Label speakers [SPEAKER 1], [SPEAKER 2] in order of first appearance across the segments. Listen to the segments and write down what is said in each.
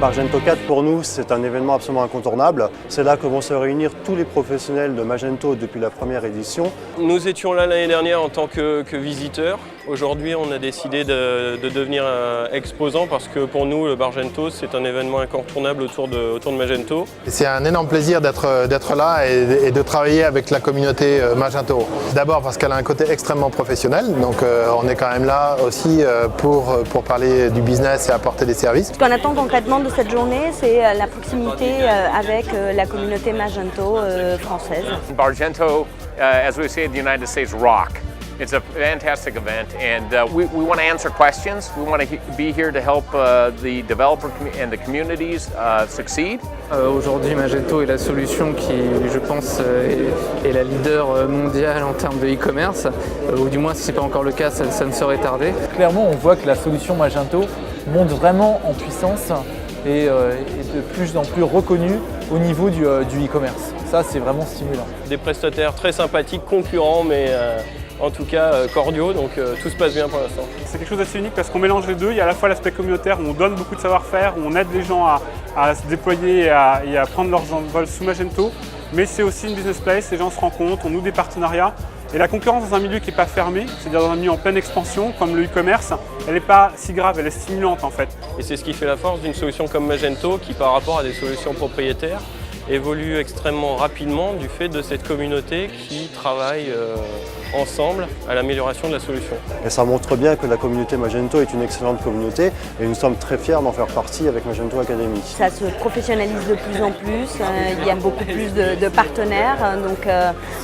[SPEAKER 1] Bargento 4 pour nous c'est un événement absolument incontournable. C'est là que vont se réunir tous les professionnels de Magento depuis la première édition.
[SPEAKER 2] Nous étions là l'année dernière en tant que visiteurs. Aujourd'hui on a décidé de devenir exposant parce que pour nous le Bargento c'est un événement incontournable autour de Magento.
[SPEAKER 3] C'est un énorme plaisir d'être là et de travailler avec la communauté Magento. D'abord parce qu'elle a un côté extrêmement professionnel, donc on est quand même là aussi pour parler du business et apporter des services.
[SPEAKER 4] Ce qu'on attend concrètement de cette journée, c'est la proximité avec la communauté Magento française.
[SPEAKER 5] Bargento, as we say in the United States, rock. It's a fantastic event, and we want to answer questions. We want to be here to help the developer and the communities succeed.
[SPEAKER 6] Aujourd'hui, Magento est la solution qui, je pense, est la leader mondiale en termes de e-commerce, ou du moins si ce n'est pas encore le cas, ça ne saurait tarder.
[SPEAKER 7] Clairement, on voit que la solution Magento monte vraiment en puissance et est de plus en plus reconnue au niveau du e-commerce. Ça, c'est vraiment stimulant.
[SPEAKER 2] Des prestataires très sympathiques, concurrents, mais en tout cas cordiaux, donc tout se passe bien pour l'instant.
[SPEAKER 8] C'est quelque chose d'assez unique parce qu'on mélange les deux. Il y a à la fois l'aspect communautaire où on donne beaucoup de savoir-faire, où on aide les gens à se déployer et à prendre leurs envols sous Magento, mais c'est aussi une business place, les gens se rencontrent, on noue des partenariats. Et la concurrence dans un milieu qui n'est pas fermé, c'est-à-dire dans un milieu en pleine expansion, comme le e-commerce, elle n'est pas si grave, elle est stimulante en fait.
[SPEAKER 2] Et c'est ce qui fait la force d'une solution comme Magento qui, par rapport à des solutions propriétaires, évolue extrêmement rapidement du fait de cette communauté qui travaille ensemble à l'amélioration de la solution.
[SPEAKER 1] Et ça montre bien que la communauté Magento est une excellente communauté et nous sommes très fiers d'en faire partie avec Magento Academy.
[SPEAKER 4] Ça se professionnalise de plus en plus, il y a beaucoup plus de partenaires, donc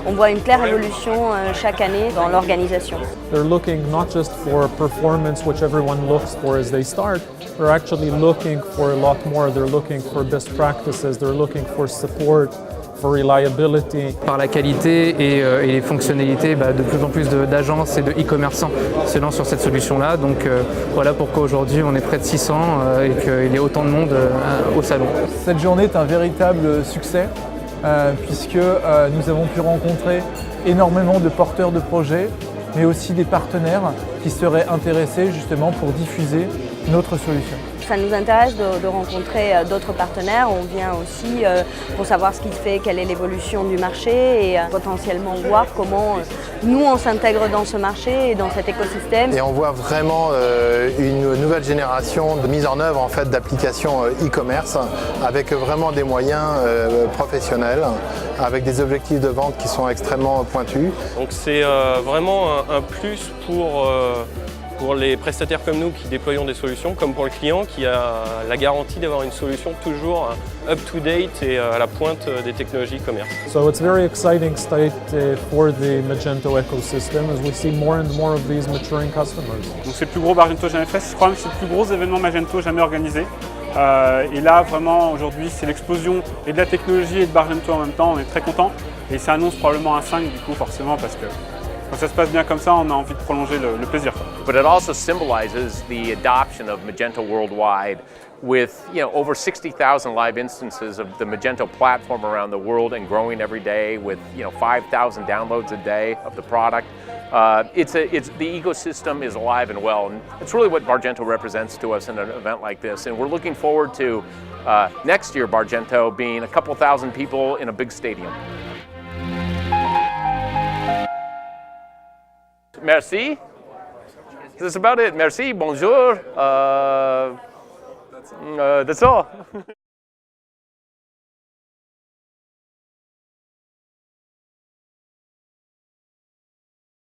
[SPEAKER 4] on voit une claire évolution chaque année dans l'organisation.
[SPEAKER 9] They're looking not just for performance, which everyone looks for as they start, they're actually looking for a lot more. They're looking for best practices, they're looking for support, for reliability.
[SPEAKER 6] Par la qualité et les fonctionnalités, de plus en plus d'agences et de e-commerçants se lancent sur cette solution-là. Donc voilà pourquoi aujourd'hui on est près de 600 et qu'il y a autant de monde au salon.
[SPEAKER 7] Cette journée est un véritable succès puisque nous avons pu rencontrer énormément de porteurs de projets, mais aussi des partenaires qui seraient intéressés justement pour diffuser notre solution.
[SPEAKER 4] Ça nous intéresse de rencontrer d'autres partenaires. On vient aussi pour savoir ce qui se fait, quelle est l'évolution du marché et potentiellement voir comment nous on s'intègre dans ce marché et dans cet écosystème.
[SPEAKER 3] Et on voit vraiment une nouvelle génération de mise en œuvre en fait, d'applications e-commerce avec vraiment des moyens professionnels, avec des objectifs de vente qui sont extrêmement pointus.
[SPEAKER 2] Donc c'est vraiment un plus pour les prestataires comme nous qui déployons des solutions, comme pour le client qui a la garantie d'avoir une solution toujours up-to-date et à la pointe des technologies e-commerce.
[SPEAKER 9] So it's a very exciting state for the Magento ecosystem as we see more and more of these maturing customers.
[SPEAKER 8] Donc c'est le plus gros Bargento jamais fait, je crois que c'est le plus gros événement Magento jamais organisé. Et là vraiment aujourd'hui c'est l'explosion et de la technologie et de Bargento en même temps, on est très contents. Et ça annonce probablement un 5 du coup forcément parce que quand ça se passe bien comme ça, on a envie de prolonger le plaisir.
[SPEAKER 5] But it also symbolizes the adoption of Magento worldwide with over 60,000 live instances of the Magento platform around the world and growing every day with 5,000 downloads a day of the product. The ecosystem is alive and well, and it's really what Bargento represents to us in an event like this. And we're looking forward to next year Bargento being a couple thousand people in a big stadium. Merci. That's about it. Merci. Bonjour. That's all.